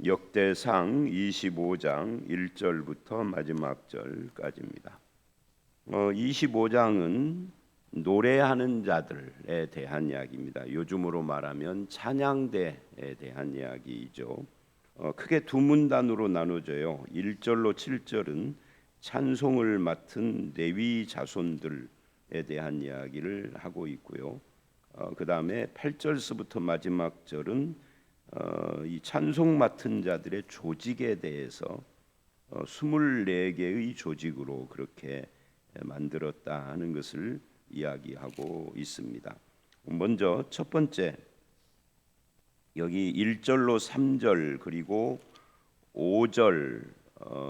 역대상 25장 1절부터 마지막 절까지입니다. 25장은 노래하는 자들에 대한 이야기입니다. 요즘으로 말하면 찬양대에 대한 이야기이죠. 크게 두 문단으로 나눠져요. 1절로 7절은 찬송을 맡은 레위 자손들에 대한 이야기를 하고 있고요. 그 다음에 8절서부터 마지막 절은 이 찬송 맡은 자들의 조직에 대해서 24개의 조직으로 그렇게 만들었다 하는 것을 이야기하고 있습니다. 먼저 첫 번째 여기 1절로 3절 그리고 5절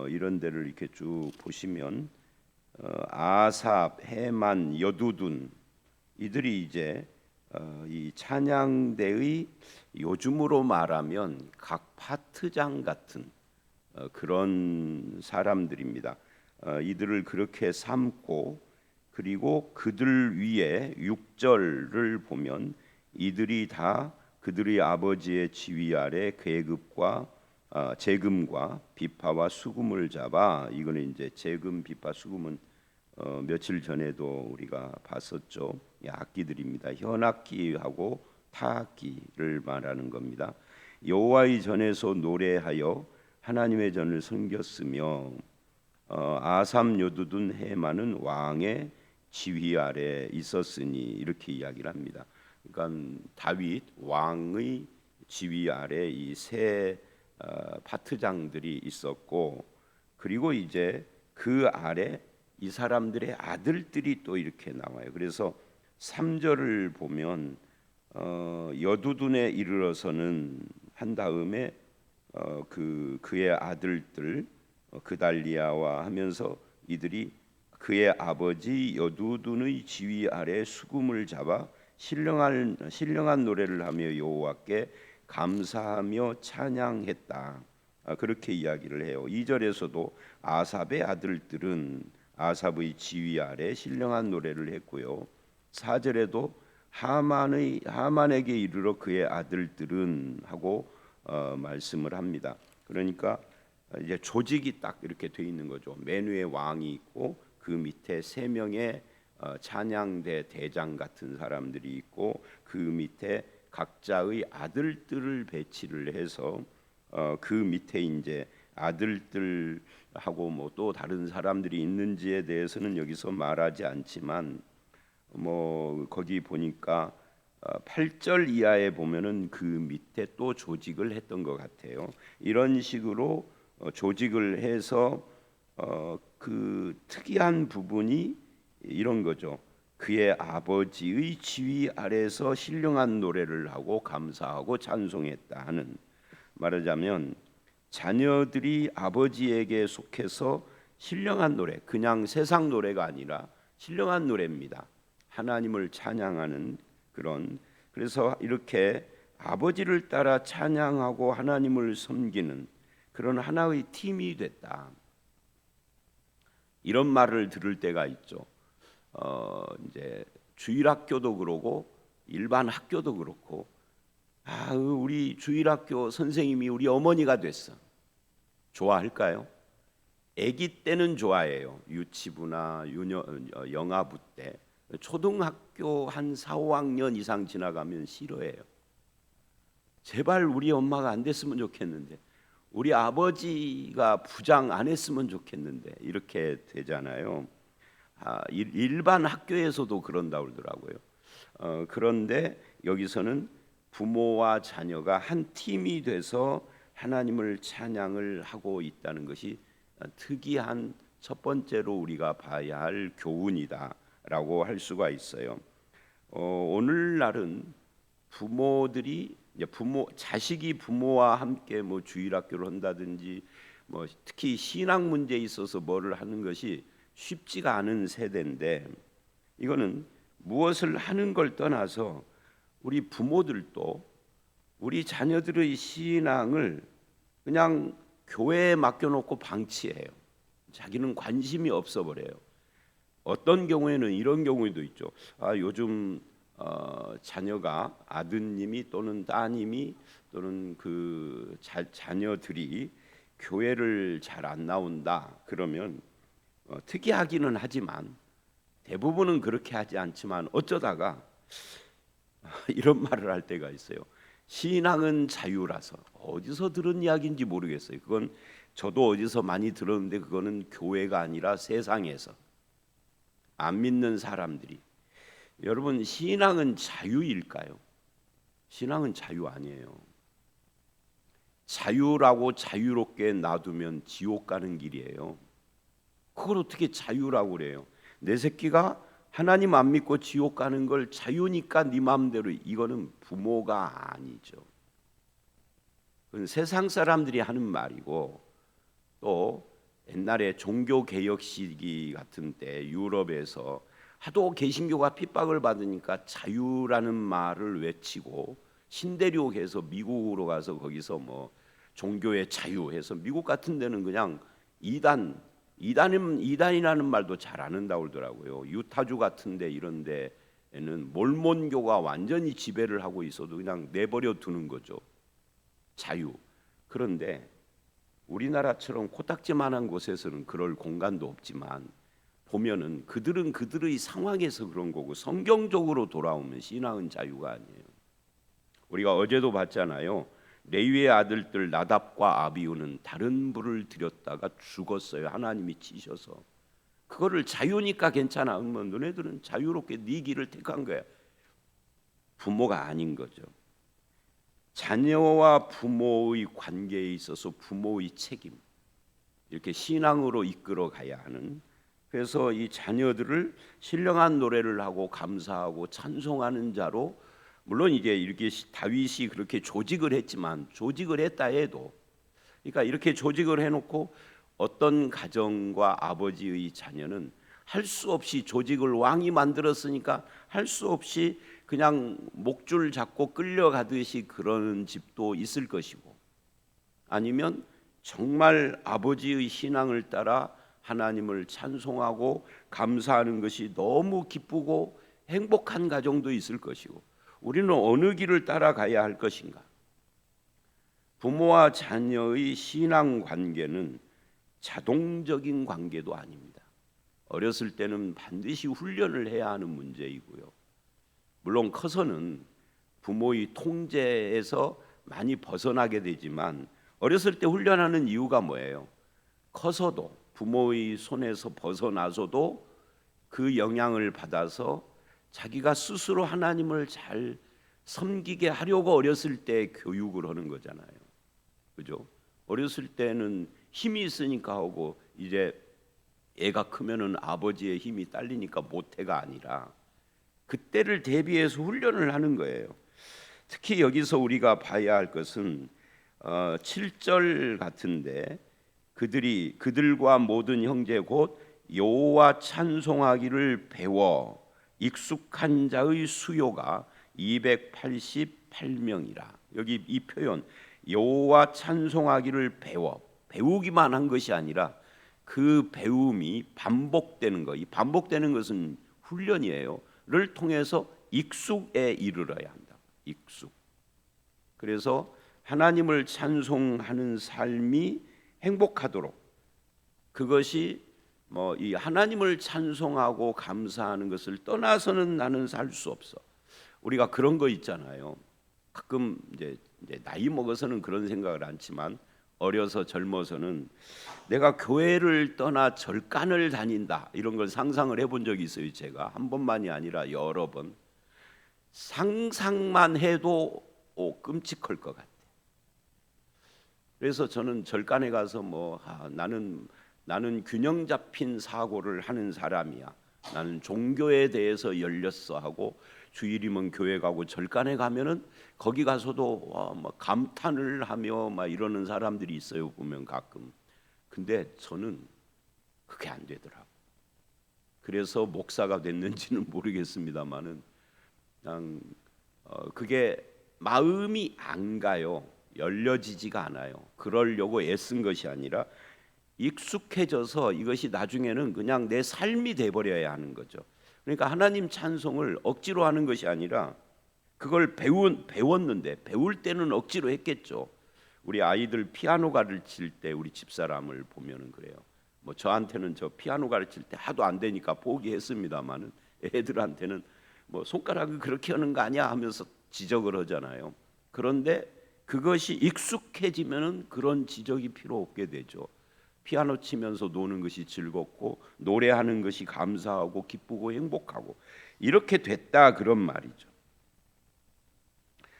이런 데를 이렇게 쭉 보시면 아삽, 헤만, 여두둔 이들이 이제 이 찬양대의 요즘으로 말하면 각 파트장 같은 그런 사람들입니다. 이들을 그렇게 삼고 그리고 그들 위에 6절을 보면 이들이 다 그들의 아버지의 지위 아래 계급과 재금과 비파와 수금을 잡아 이거는 이제 재금, 비파, 수금은 며칠 전에도 우리가 봤었죠. 악기들입니다. 현악기하고 타악기를 말하는 겁니다. 여호와의 전에서 노래하여 하나님의 전을 섬겼으며 아삼, 여두둔, 헤만은 왕의 지휘 아래 있었으니 이렇게 이야기를 합니다. 그러니까 다윗 왕의 지휘 아래 이 세 파트장들이 있었고 그리고 이제 그 아래 이 사람들의 아들들이 또 이렇게 나와요. 그래서 3절을 보면 여두둔에 이르러서는 한 다음에 그의 아들들 그달리아와 하면서 이들이 그의 아버지 여두둔의 지휘 아래 수금을 잡아 신령한 노래를 하며 여호와께 감사하며 찬양했다. 그렇게 이야기를 해요. 2절에서도 아삽의 아들들은 아삽의 지휘 아래 신령한 노래를 했고요. 4절에도 하만에게 이르러 그의 아들들은 하고 말씀을 합니다. 그러니까 이제 조직이 딱 이렇게 돼 있는 거죠. 맨 위에 왕이 있고 그 밑에 세 명의 찬양대 대장 같은 사람들이 있고 그 밑에 각자의 아들들을 배치를 해서 그 밑에 이제 아들들하고 뭐 또 다른 사람들이 있는지에 대해서는 여기서 말하지 않지만 뭐 거기 보니까 8절 이하에 보면은 그 밑에 또 조직을 했던 것 같아요. 이런 식으로 조직을 해서 그 특이한 부분이 이런 거죠. 그의 아버지의 지휘 아래서 신령한 노래를 하고 감사하고 찬송했다 하는, 말하자면 자녀들이 아버지에게 속해서 신령한 노래, 그냥 세상 노래가 아니라 신령한 노래입니다. 하나님을 찬양하는 그런, 그래서 이렇게 아버지를 따라 찬양하고 하나님을 섬기는 그런 하나의 팀이 됐다. 이런 말을 들을 때가 있죠. 이제 주일학교도 그러고 일반 학교도 그렇고, 우리 주일학교 선생님이 우리 어머니가 됐어. 좋아할까요? 아기 때는 좋아해요. 유치부나 영아부 때. 초등학교 한 4, 5학년 이상 지나가면 싫어해요. 제발 우리 엄마가 안 됐으면 좋겠는데, 우리 아버지가 부장 안 했으면 좋겠는데, 이렇게 되잖아요. 일반 학교에서도 그런다고 그러더라고요. 그런데 여기서는 부모와 자녀가 한 팀이 돼서 하나님을 찬양을 하고 있다는 것이 특이한 첫 번째로 우리가 봐야 할 교훈이다라고 할 수가 있어요. 오늘날은 자식이 부모와 함께 뭐 주일학교를 한다든지 뭐 특히 신앙 문제에 있어서 뭐를 하는 것이 쉽지가 않은 세대인데, 이거는 무엇을 하는 걸 떠나서 우리 부모들도 우리 자녀들의 신앙을 그냥 교회에 맡겨놓고 방치해요. 자기는 관심이 없어 버려요. 어떤 경우에는 이런 경우도 있죠. 요즘 자녀가 아드님이 또는 따님이 또는 자녀들이 교회를 잘 안 나온다 그러면 특이하기는 하지만 대부분은 그렇게 하지 않지만 어쩌다가 이런 말을 할 때가 있어요. 신앙은 자유라서. 어디서 들은 이야기인지 모르겠어요. 그건 저도 어디서 많이 들었는데 그거는 교회가 아니라 세상에서 안 믿는 사람들이. 여러분, 신앙은 자유일까요? 신앙은 자유 아니에요. 자유라고 자유롭게 놔두면 지옥 가는 길이에요. 그걸 어떻게 자유라고 그래요? 내 새끼가 하나님 안 믿고 지옥 가는 걸 자유니까 네 마음대로. 이거는 부모가 아니죠. 그건 세상 사람들이 하는 말이고, 또 옛날에 종교 개혁 시기 같은 때 유럽에서 하도 개신교가 핍박을 받으니까 자유라는 말을 외치고 신대륙해서 미국으로 가서 거기서 뭐 종교의 자유해서 미국 같은 데는 그냥 이단이라는 말도 잘 안 한다고 그러더라고요. 유타주 같은 데 이런 데에는 몰몬교가 완전히 지배를 하고 있어도 그냥 내버려 두는 거죠. 자유. 그런데 우리나라처럼 코딱지만한 곳에서는 그럴 공간도 없지만 보면은 그들은 그들의 상황에서 그런 거고 성경적으로 돌아오면 신앙은 자유가 아니에요. 우리가 어제도 봤잖아요. 레위의 아들들 나답과 아비후는 다른 불을 들였다가 죽었어요. 하나님이 치셔서. 그거를 자유니까 괜찮아. 뭐 너네들은 자유롭게 네 길을 택한 거야. 부모가 아닌 거죠. 자녀와 부모의 관계에 있어서 부모의 책임, 이렇게 신앙으로 이끌어 가야 하는. 그래서 이 자녀들을 신령한 노래를 하고 감사하고 찬송하는 자로, 물론 이제 이렇게 다윗이 그렇게 조직을 했지만 조직을 했다 해도, 그러니까 이렇게 조직을 해놓고 어떤 가정과 아버지의 자녀는 할 수 없이 조직을 왕이 만들었으니까 할 수 없이 그냥 목줄 잡고 끌려가듯이 그런 집도 있을 것이고, 아니면 정말 아버지의 신앙을 따라 하나님을 찬송하고 감사하는 것이 너무 기쁘고 행복한 가정도 있을 것이고, 우리는 어느 길을 따라가야 할 것인가? 부모와 자녀의 신앙 관계는 자동적인 관계도 아닙니다. 어렸을 때는 반드시 훈련을 해야 하는 문제이고요. 물론 커서는 부모의 통제에서 많이 벗어나게 되지만 어렸을 때 훈련하는 이유가 뭐예요? 커서도 부모의 손에서 벗어나서도 그 영향을 받아서 자기가 스스로 하나님을 잘 섬기게 하려고 어렸을 때 교육을 하는 거잖아요. 그죠? 어렸을 때는 힘이 있으니까 하고, 이제 애가 크면은 아버지의 힘이 딸리니까 못해가 아니라 그때를 대비해서 훈련을 하는 거예요. 특히 여기서 우리가 봐야 할 것은 7절 같은데, 그들과 모든 형제 곧 여호와 찬송하기를 배워 익숙한 자의 수요가 288명이라. 여기 이 표현 여호와 찬송하기를 배우기만 한 것이 아니라 그 배움이 반복되는 것. 이 반복되는 것은 훈련이에요. 를 통해서 익숙에 이르러야 한다. 익숙. 그래서 하나님을 찬송하는 삶이 행복하도록, 그것이 뭐 이 하나님을 찬송하고 감사하는 것을 떠나서는 나는 살 수 없어. 우리가 그런 거 있잖아요. 가끔 이제 나이 먹어서는 그런 생각을 않지만 어려서 젊어서는 내가 교회를 떠나 절간을 다닌다, 이런 걸 상상을 해본 적이 있어요. 제가 한 번만이 아니라 여러 번. 상상만 해도 끔찍할 것 같아. 그래서 저는 절간에 가서 나는 균형 잡힌 사고를 하는 사람이야. 나는 종교에 대해서 열렸어 하고 주일이면 교회 가고, 절간에 가면은 거기 가서도 감탄을 하며 이러는 사람들이 있어요, 보면 가끔. 근데 저는 그게 안 되더라고. 그래서 목사가 됐는지는 모르겠습니다만은 그냥 그게 마음이 안 가요. 열려지지가 않아요. 그러려고 애쓴 것이 아니라 익숙해져서 이것이 나중에는 그냥 내 삶이 돼버려야 하는 거죠. 그러니까 하나님 찬송을 억지로 하는 것이 아니라 그걸 배웠는데, 배울 때는 억지로 했겠죠. 우리 아이들 피아노 가르칠 때 우리 집사람을 보면은 그래요. 뭐 저한테는 저 피아노 가르칠 때 하도 안 되니까 포기했습니다만은 애들한테는 뭐 손가락을 그렇게 하는 거 아니야 하면서 지적을 하잖아요. 그런데 그것이 익숙해지면은 그런 지적이 필요 없게 되죠. 피아노 치면서 노는 것이 즐겁고 노래하는 것이 감사하고 기쁘고 행복하고 이렇게 됐다, 그런 말이죠.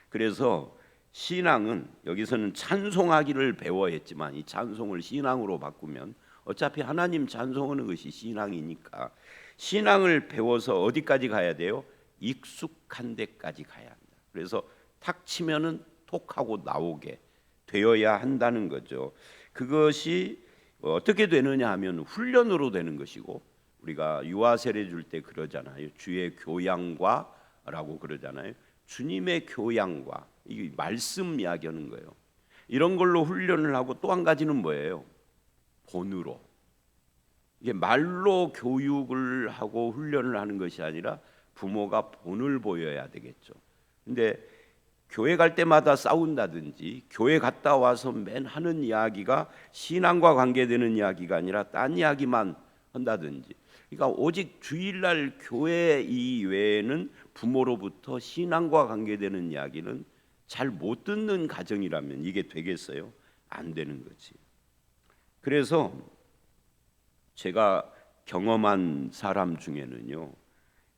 그래서 신앙은, 여기서는 찬송하기를 배워야 했지만 이 찬송을 신앙으로 바꾸면 어차피 하나님 찬송하는 것이 신앙이니까 신앙을 배워서 어디까지 가야 돼요? 익숙한 데까지 가야 합니다. 그래서 탁 치면은 톡 하고 나오게 되어야 한다는 거죠. 그것이 어떻게 되느냐 하면 훈련으로 되는 것이고, 우리가 유아 세례 줄 때 그러잖아요. 주의 교양과라고 그러잖아요. 주님의 교양과, 이 말씀 이야기하는 거예요. 이런 걸로 훈련을 하고, 또 한 가지는 뭐예요? 본으로. 이게 말로 교육을 하고 훈련을 하는 것이 아니라 부모가 본을 보여야 되겠죠. 근데 교회 갈 때마다 싸운다든지 교회 갔다 와서 맨 하는 이야기가 신앙과 관계되는 이야기가 아니라 딴 이야기만 한다든지, 그러니까 오직 주일날 교회 이외에는 부모로부터 신앙과 관계되는 이야기는 잘 못 듣는 가정이라면 이게 되겠어요? 안 되는 거지. 그래서 제가 경험한 사람 중에는요,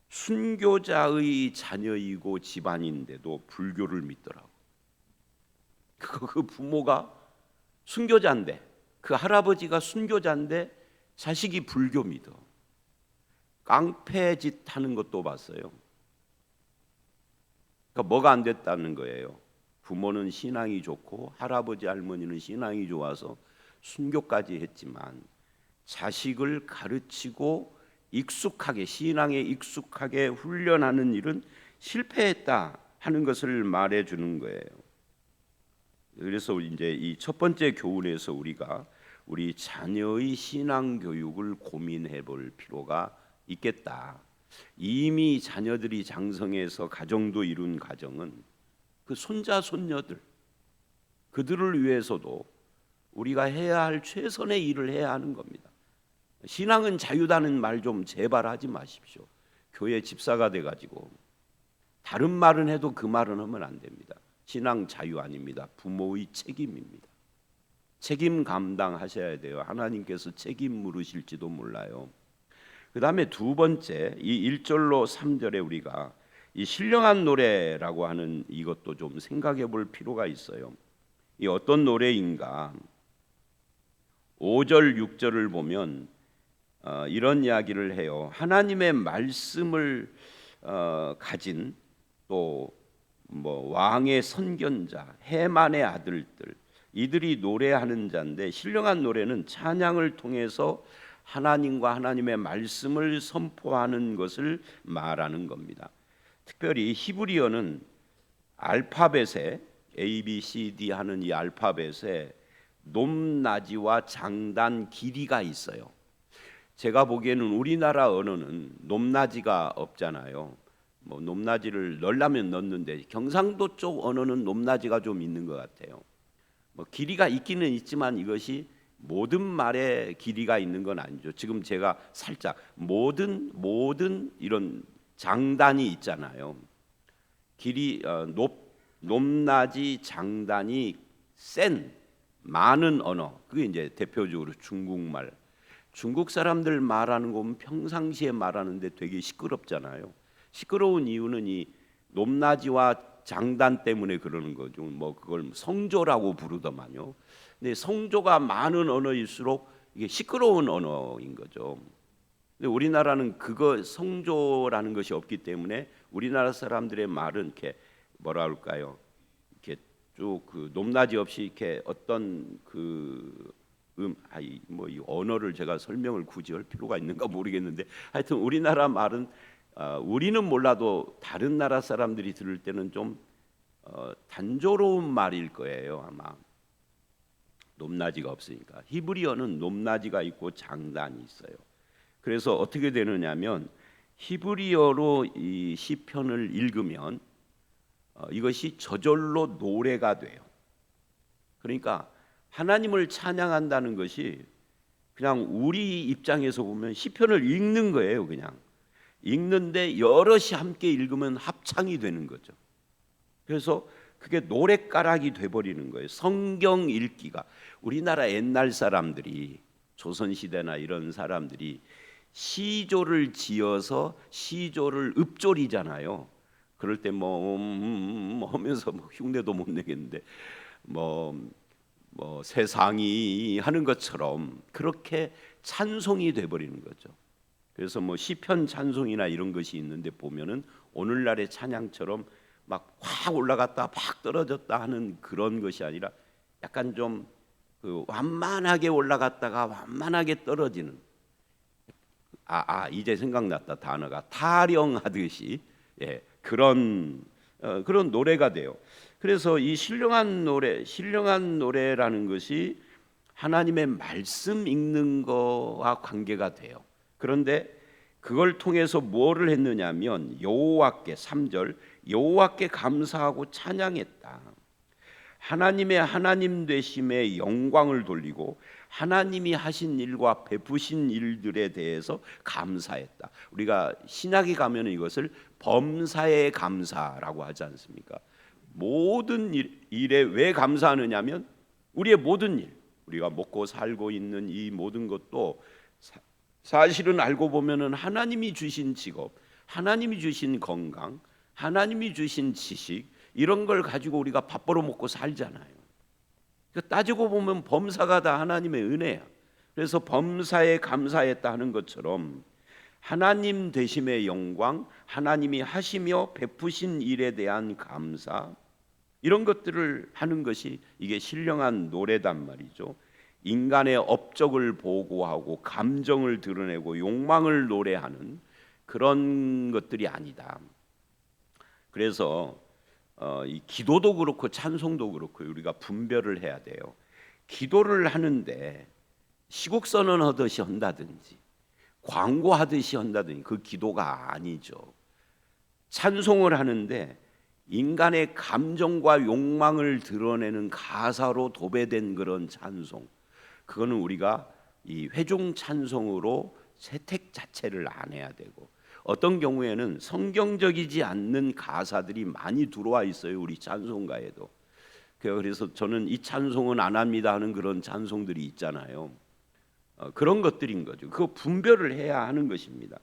순교자의 자녀이고 집안인데도 불교를 믿더라고. 그 부모가 순교자인데, 그 할아버지가 순교자인데 자식이 불교 믿어. 깡패짓 하는 것도 봤어요. 그러니까 뭐가 안 됐다는 거예요. 부모는 신앙이 좋고 할아버지 할머니는 신앙이 좋아서 순교까지 했지만 자식을 가르치고 익숙하게, 신앙에 익숙하게 훈련하는 일은 실패했다 하는 것을 말해 주는 거예요. 그래서 이제 이 첫 번째 교훈에서 우리가 우리 자녀의 신앙 교육을 고민해 볼 필요가 있겠다. 이미 자녀들이 장성해서 가정도 이룬 가정은 그 손자 손녀들, 그들을 위해서도 우리가 해야 할 최선의 일을 해야 하는 겁니다. 신앙은 자유다는 말 좀 제발 하지 마십시오. 교회 집사가 돼가지고 다른 말은 해도 그 말은 하면 안 됩니다. 신앙 자유 아닙니다. 부모의 책임입니다. 책임 감당하셔야 돼요. 하나님께서 책임 물으실지도 몰라요. 그 다음에 두 번째, 이 1절로 3절에 우리가 이 신령한 노래라고 하는 이것도 좀 생각해 볼 필요가 있어요. 이 어떤 노래인가? 5절 6절을 보면 이런 이야기를 해요. 하나님의 말씀을 가진 또 뭐 왕의 선견자, 해만의 아들들, 이들이 노래하는 자인데, 신령한 노래는 찬양을 통해서 하나님과 하나님의 말씀을 선포하는 것을 말하는 겁니다. 특별히 히브리어는 알파벳에 A, B, C, D 하는 이 알파벳에 높낮이와 장단, 길이가 있어요. 제가 보기에는 우리나라 언어는 높낮이가 없잖아요. 뭐 높낮이를 넣으려면 넣는데 경상도 쪽 언어는 높낮이가 좀 있는 것 같아요. 뭐 길이가 있기는 있지만 이것이 모든 말에 길이가 있는 건 아니죠. 지금 제가 살짝 모든 이런 장단이 있잖아요. 길이 높낮이, 장단이 센 많은 언어, 그게 이제 대표적으로 중국말. 중국 사람들 말하는 거 보면 평상시에 말하는데 되게 시끄럽잖아요. 시끄러운 이유는 이 높낮이와 장단 때문에 그러는 거죠. 뭐 그걸 성조라고 부르더만요. 근데 성조가 많은 언어일수록 이게 시끄러운 언어인 거죠. 근데 우리나라는 그거 성조라는 것이 없기 때문에 우리나라 사람들의 말은 이렇게 뭐라 할까요? 이렇게 쭉 그 높낮이 없이 이렇게 어떤 뭐 이 언어를 제가 설명을 굳이 할 필요가 있는가 모르겠는데, 하여튼 우리나라 말은 우리는 몰라도 다른 나라 사람들이 들을 때는 좀 단조로운 말일 거예요. 아마 높낮이가 없으니까. 히브리어는 높낮이가 있고 장단이 있어요. 그래서 어떻게 되느냐면 히브리어로 이 시편을 읽으면 이것이 저절로 노래가 돼요. 그러니까 하나님을 찬양한다는 것이 그냥 우리 입장에서 보면 시편을 읽는 거예요. 그냥 읽는데 여럿이 함께 읽으면 합창이 되는 거죠. 그래서 그게 노랫가락이 돼버리는 거예요. 성경 읽기가 우리나라 옛날 사람들이 조선시대나 이런 사람들이 시조를 지어서 시조를 읊조리잖아요. 그럴 때 뭐 하면서 뭐 흉내도 못 내겠는데 뭐 세상이 하는 것처럼 그렇게 찬송이 돼버리는 거죠. 그래서 뭐 시편 찬송이나 이런 것이 있는데 보면은 오늘날의 찬양처럼 막 확 올라갔다 팍 떨어졌다 하는 그런 것이 아니라 약간 좀 그 완만하게 올라갔다가 완만하게 떨어지는 이제 생각났다. 단어가 타령하듯이 그런 노래가 돼요. 그래서 이 신령한 노래라는 것이 하나님의 말씀 읽는 거와 관계가 돼요. 그런데 그걸 통해서 뭐를 했느냐면 여호와께 3절 여호와께 감사하고 찬양했다. 하나님의 하나님 되심에 영광을 돌리고 하나님이 하신 일과 베푸신 일들에 대해서 감사했다. 우리가 신약에 가면 이것을 범사에 감사라고 하지 않습니까? 모든 일에 왜 감사하느냐면 우리의 모든 일, 우리가 먹고 살고 있는 이 모든 것도 사실은 알고 보면은 하나님이 주신 직업, 하나님이 주신 건강, 하나님이 주신 지식 이런 걸 가지고 우리가 밥 벌어 먹고 살잖아요. 그러니까 따지고 보면 범사가 다 하나님의 은혜야. 그래서 범사에 감사했다 하는 것처럼 하나님 되심의 영광, 하나님이 하시며 베푸신 일에 대한 감사 이런 것들을 하는 것이 이게 신령한 노래단 말이죠. 인간의 업적을 보고하고 감정을 드러내고 욕망을 노래하는 그런 것들이 아니다. 그래서 이 기도도 그렇고 찬송도 그렇고 우리가 분별을 해야 돼요. 기도를 하는데 시국 선언하듯이 한다든지 광고하듯이 한다든지 그 기도가 아니죠. 찬송을 하는데 인간의 감정과 욕망을 드러내는 가사로 도배된 그런 찬송, 그거는 우리가 이 회중 찬송으로 채택 자체를 안 해야 되고, 어떤 경우에는 성경적이지 않는 가사들이 많이 들어와 있어요. 우리 찬송가에도. 그래서 저는 이 찬송은 안 합니다 하는 그런 찬송들이 있잖아요. 그런 것들인 거죠. 그거 분별을 해야 하는 것입니다.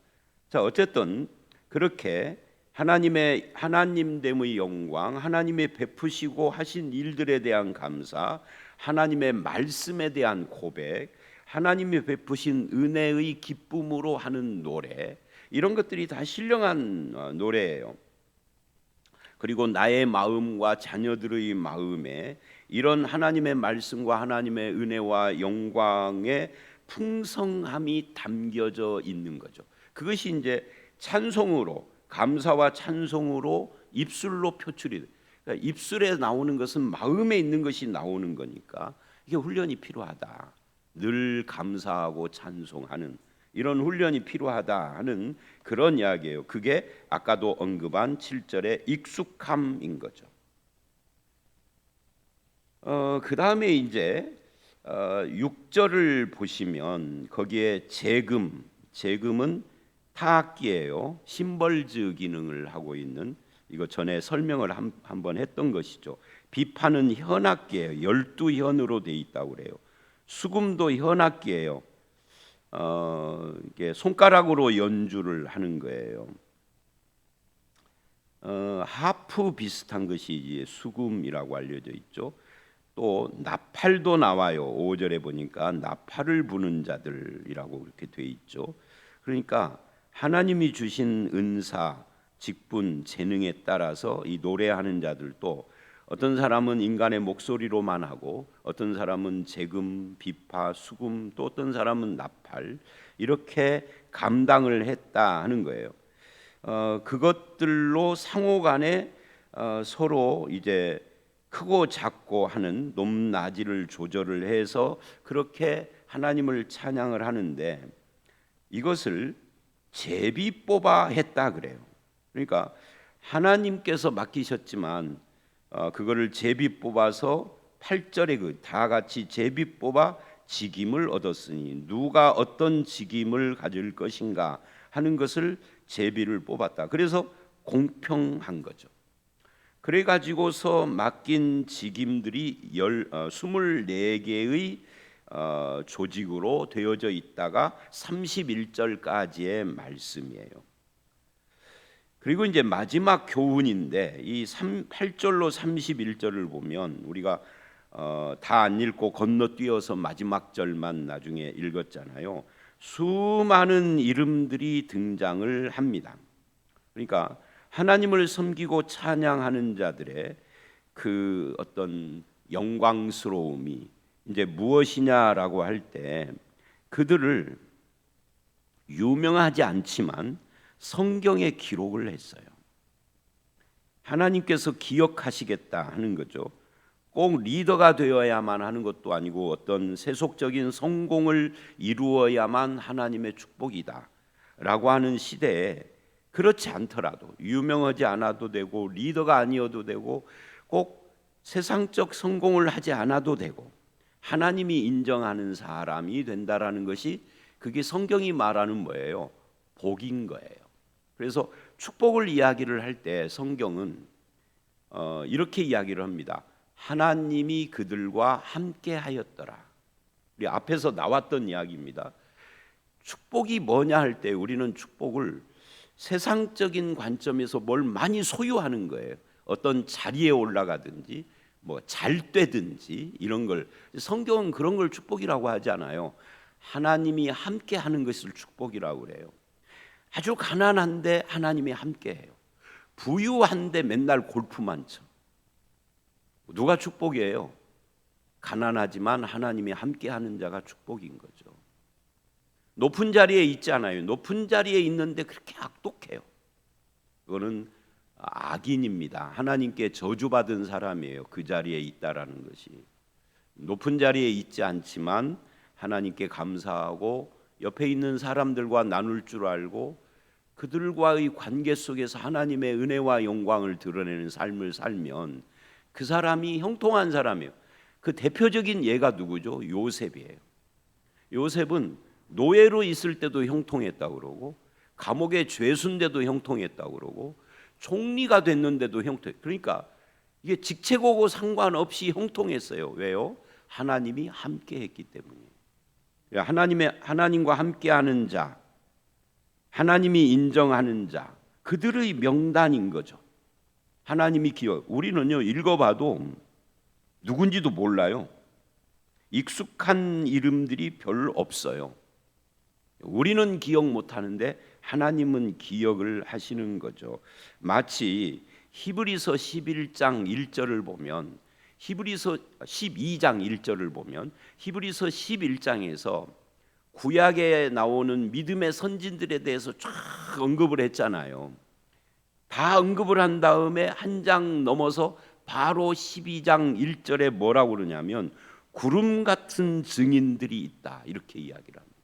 자, 어쨌든 그렇게 하나님됨의 영광, 하나님의 베푸시고 하신 일들에 대한 감사, 하나님의 말씀에 대한 고백, 하나님이 베푸신 은혜의 기쁨으로 하는 노래, 이런 것들이 다 신령한 노래예요. 그리고 나의 마음과 자녀들의 마음에 이런 하나님의 말씀과 하나님의 은혜와 영광의 풍성함이 담겨져 있는 거죠. 그것이 이제 찬송으로, 감사와 찬송으로 입술로 표출이 돼. 그러니까 입술에 나오는 것은 마음에 있는 것이 나오는 거니까 이게 훈련이 필요하다. 늘 감사하고 찬송하는 이런 훈련이 필요하다 하는 그런 이야기예요. 그게 아까도 언급한 7절의 익숙함인 거죠. 그 다음에 이제 6절을 보시면 거기에 재금은 타악기예요. 심벌즈 기능을 하고 있는, 이거 전에 설명을 한번 했던 것이죠. 비파는 현악기예요. 12현으로 돼 있다고 그래요. 수금도 현악기예요. 이게 손가락으로 연주를 하는 거예요. 하프 비슷한 것이 이제 수금이라고 알려져 있죠. 또 나팔도 나와요. 5절에 보니까 나팔을 부는 자들이라고 그렇게 돼 있죠. 그러니까 하나님이 주신 은사, 직분, 재능에 따라서 이 노래하는 자들도 어떤 사람은 인간의 목소리로만 하고, 어떤 사람은 재금, 비파, 수금, 또 어떤 사람은 나팔, 이렇게 감당을 했다 하는 거예요. 그것들로 상호간에 서로 이제 크고 작고 하는 높낮이를 조절을 해서 그렇게 하나님을 찬양을 하는데, 이것을 제비 뽑아 했다 그래요. 그러니까 하나님께서 맡기셨지만 그거를 제비 뽑아서 8절에 그 다 같이 제비 뽑아 직임을 얻었으니 누가 어떤 직임을 가질 것인가 하는 것을 제비를 뽑았다. 그래서 공평한 거죠. 그래 가지고서 맡긴 직임들이 24개의 조직으로 되어져 있다가 31절까지의 말씀이에요. 그리고 이제 마지막 교훈인데 이 8절로 31절을 보면 우리가 다 안 읽고 건너뛰어서 마지막 절만 나중에 읽었잖아요. 수많은 이름들이 등장을 합니다. 그러니까 하나님을 섬기고 찬양하는 자들의 그 어떤 영광스러움이 이제 무엇이냐라고 할 때 그들을 유명하지 않지만 성경에 기록을 했어요. 하나님께서 기억하시겠다 하는 거죠. 꼭 리더가 되어야만 하는 것도 아니고 어떤 세속적인 성공을 이루어야만 하나님의 축복이다 라고 하는 시대에 그렇지 않더라도 유명하지 않아도 되고 리더가 아니어도 되고 꼭 세상적 성공을 하지 않아도 되고 하나님이 인정하는 사람이 된다라는 것이 그게 성경이 말하는 뭐예요? 복인 거예요. 그래서 축복을 이야기를 할 때 성경은 이렇게 이야기를 합니다. 하나님이 그들과 함께 하였더라. 우리 앞에서 나왔던 이야기입니다. 축복이 뭐냐 할 때 우리는 축복을 세상적인 관점에서 뭘 많이 소유하는 거예요. 어떤 자리에 올라가든지 뭐 잘 되든지 이런 걸 성경은 그런 걸 축복이라고 하지 않아요. 하나님이 함께 하는 것을 축복이라고 그래요. 아주 가난한데 하나님이 함께 해요. 부유한데 맨날 골프만 쳐. 누가 축복이에요? 가난하지만 하나님이 함께 하는 자가 축복인 거죠. 높은 자리에 있지 않아요. 높은 자리에 있는데 그렇게 악독해요. 그거는 악인입니다. 하나님께 저주받은 사람이에요. 그 자리에 있다라는 것이. 높은 자리에 있지 않지만 하나님께 감사하고 옆에 있는 사람들과 나눌 줄 알고 그들과의 관계 속에서 하나님의 은혜와 영광을 드러내는 삶을 살면 그 사람이 형통한 사람이에요. 그 대표적인 예가 누구죠? 요셉이에요. 요셉은 노예로 있을 때도 형통했다고 그러고 감옥에 죄수인데도 형통했다고 그러고 총리가 됐는데도 형통. 그러니까 이게 직책하고 상관없이 형통했어요. 왜요? 하나님이 함께했기 때문이에요. 하나님과 함께하는 자, 하나님이 인정하는 자, 그들의 명단인 거죠. 하나님이 기억. 우리는요 읽어봐도 누군지도 몰라요. 익숙한 이름들이 별로 없어요. 우리는 기억 못하는데 하나님은 기억을 하시는 거죠. 마치 히브리서 11장 1절을 보면 히브리서 12장 1절을 보면 히브리서 11장에서 구약에 나오는 믿음의 선진들에 대해서 쫙 언급을 했잖아요. 다 언급을 한 다음에 한 장 넘어서 바로 12장 1절에 뭐라고 그러냐면 구름 같은 증인들이 있다 이렇게 이야기를 합니다.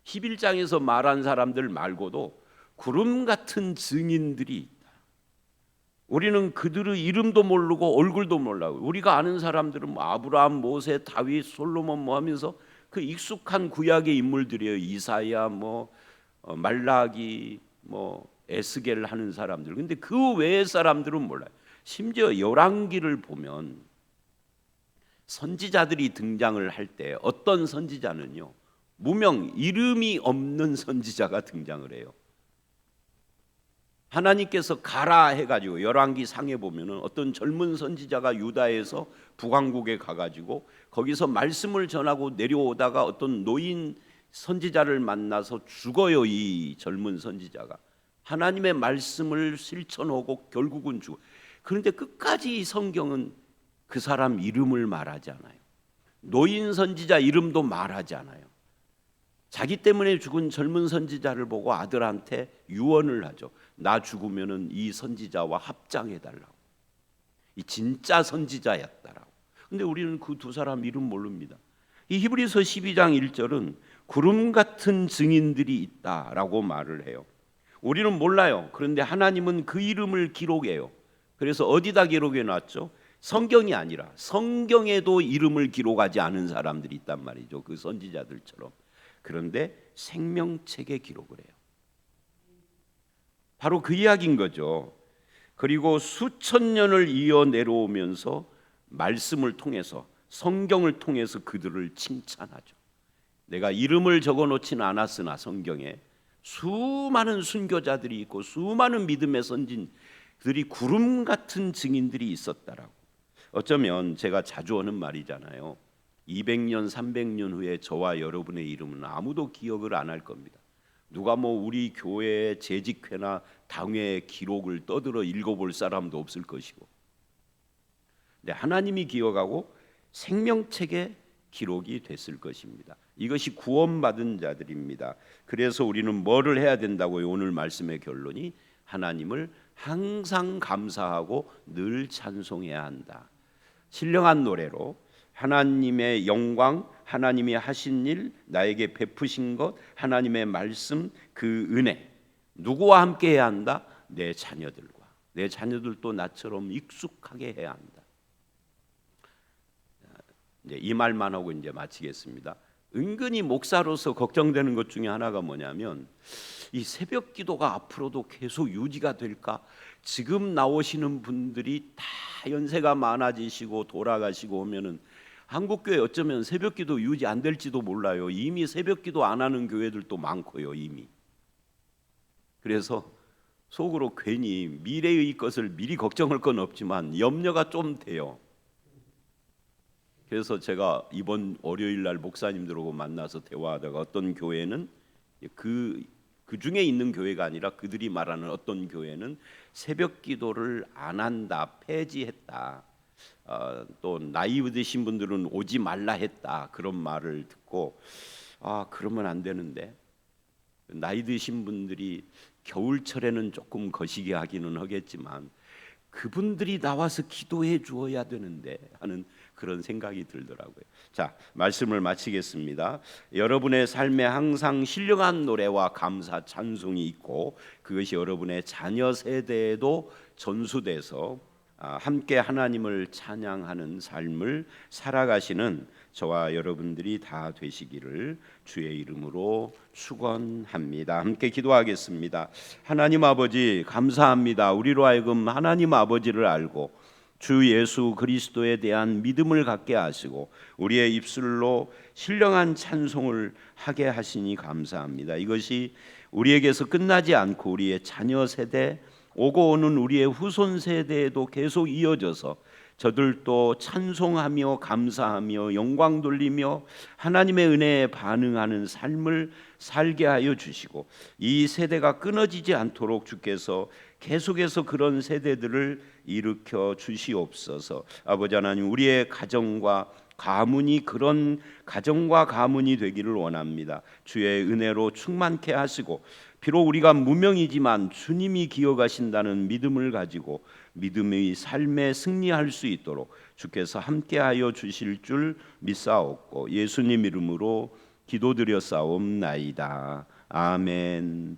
11장에서 말한 사람들 말고도 구름 같은 증인들이 있다. 우리는 그들의 이름도 모르고 얼굴도 몰라요. 우리가 아는 사람들은 뭐 아브라함, 모세, 다윗, 솔로몬 뭐 하면서 그 익숙한 구약의 인물들이에요. 이사야, 말라기, 에스겔 하는 사람들. 근데 그 외의 사람들은 몰라요. 심지어 열왕기를 보면 선지자들이 등장을 할 때 어떤 선지자는요 무명 이름이 없는 선지자가 등장을 해요. 하나님께서 가라 해가지고 열왕기 상에 보면은 어떤 젊은 선지자가 유다에서 북왕국에 가가지고 거기서 말씀을 전하고 내려오다가 어떤 노인 선지자를 만나서 죽어요. 이 젊은 선지자가 하나님의 말씀을 실천하고 결국은 죽어. 그런데 끝까지 이 성경은 그 사람 이름을 말하지 않아요. 노인 선지자 이름도 말하지 않아요. 자기 때문에 죽은 젊은 선지자를 보고 아들한테 유언을 하죠. 나 죽으면은 이 선지자와 합장해 달라고. 이 진짜 선지자였다라고. 근데 우리는 그 두 사람 이름 모릅니다. 이 히브리서 12장 1절은 구름 같은 증인들이 있다라고 말을 해요. 우리는 몰라요. 그런데 하나님은 그 이름을 기록해요. 그래서 어디다 기록해 놨죠? 성경이 아니라 성경에도 이름을 기록하지 않은 사람들이 있단 말이죠. 그 선지자들처럼. 그런데 생명책에 기록을 해요. 바로 그 이야기인 거죠. 그리고 수천 년을 이어 내려오면서 말씀을 통해서, 성경을 통해서 그들을 칭찬하죠. 내가 이름을 적어놓지는 않았으나 성경에 수많은 순교자들이 있고 수많은 믿음의 선진들이 구름 같은 증인들이 있었다라고. 어쩌면 제가 자주 하는 말이잖아요. 200년, 300년 후에 저와 여러분의 이름은 아무도 기억을 안 할 겁니다. 누가 우리 교회의 재직회나 당회의 기록을 떠들어 읽어볼 사람도 없을 것이고, 근데 하나님이 기억하고 생명책에 기록이 됐을 것입니다. 이것이 구원받은 자들입니다. 그래서 우리는 뭐를 해야 된다고요? 오늘 말씀의 결론이 하나님을 항상 감사하고 늘 찬송해야 한다. 신령한 노래로 하나님의 영광, 하나님이 하신 일, 나에게 베푸신 것, 하나님의 말씀, 그 은혜, 누구와 함께 해야 한다? 내 자녀들과. 내 자녀들도 나처럼 익숙하게 해야 한다. 이제 이 말만 하고 이제 마치겠습니다. 은근히 목사로서 걱정되는 것 중에 하나가 뭐냐면, 이 새벽 기도가 앞으로도 계속 유지가 될까? 지금 나오시는 분들이 다 연세가 많아지시고 돌아가시고 오면은 한국교회 어쩌면 새벽 기도 유지 안 될지도 몰라요. 이미 새벽 기도 안 하는 교회들도 많고요, 이미. 그래서 속으로 괜히 미래의 것을 미리 걱정할 건 없지만 염려가 좀 돼요. 그래서 제가 이번 월요일 날 목사님들하고 만나서 대화하다가 어떤 교회는 그 중에 있는 교회가 아니라 그들이 말하는 어떤 교회는 새벽 기도를 안 한다, 폐지했다. 또 나이 드신 분들은 오지 말라 했다. 그런 말을 듣고 그러면 안 되는데, 나이 드신 분들이 겨울철에는 조금 거시기 하기는 하겠지만 그분들이 나와서 기도해 주어야 되는데 하는 그런 생각이 들더라고요. 자, 말씀을 마치겠습니다. 여러분의 삶에 항상 신령한 노래와 감사 찬송이 있고 그것이 여러분의 자녀 세대에도 전수돼서 함께 하나님을 찬양하는 삶을 살아가시는 저와 여러분들이 다 되시기를 주의 이름으로 축원합니다. 함께 기도하겠습니다. 하나님 아버지 감사합니다. 우리로 하여금 하나님 아버지를 알고 주 예수 그리스도에 대한 믿음을 갖게 하시고 우리의 입술로 신령한 찬송을 하게 하시니 감사합니다. 이것이 우리에게서 끝나지 않고 우리의 자녀 세대, 오고 오는 우리의 후손 세대에도 계속 이어져서 저들도 찬송하며 감사하며 영광 돌리며 하나님의 은혜에 반응하는 삶을 살게 하여 주시고 이 세대가 끊어지지 않도록 주께서 계속해서 그런 세대들을 일으켜 주시옵소서. 아버지 하나님, 우리의 가정과 가문이 그런 가정과 가문이 되기를 원합니다. 주의 은혜로 충만케 하시고 비록 우리가 무명이지만 주님이 기억하신다는 믿음을 가지고 믿음의 삶에 승리할 수 있도록 주께서 함께하여 주실 줄 믿사옵고 예수님 이름으로 기도드려 싸움나이다. 아멘.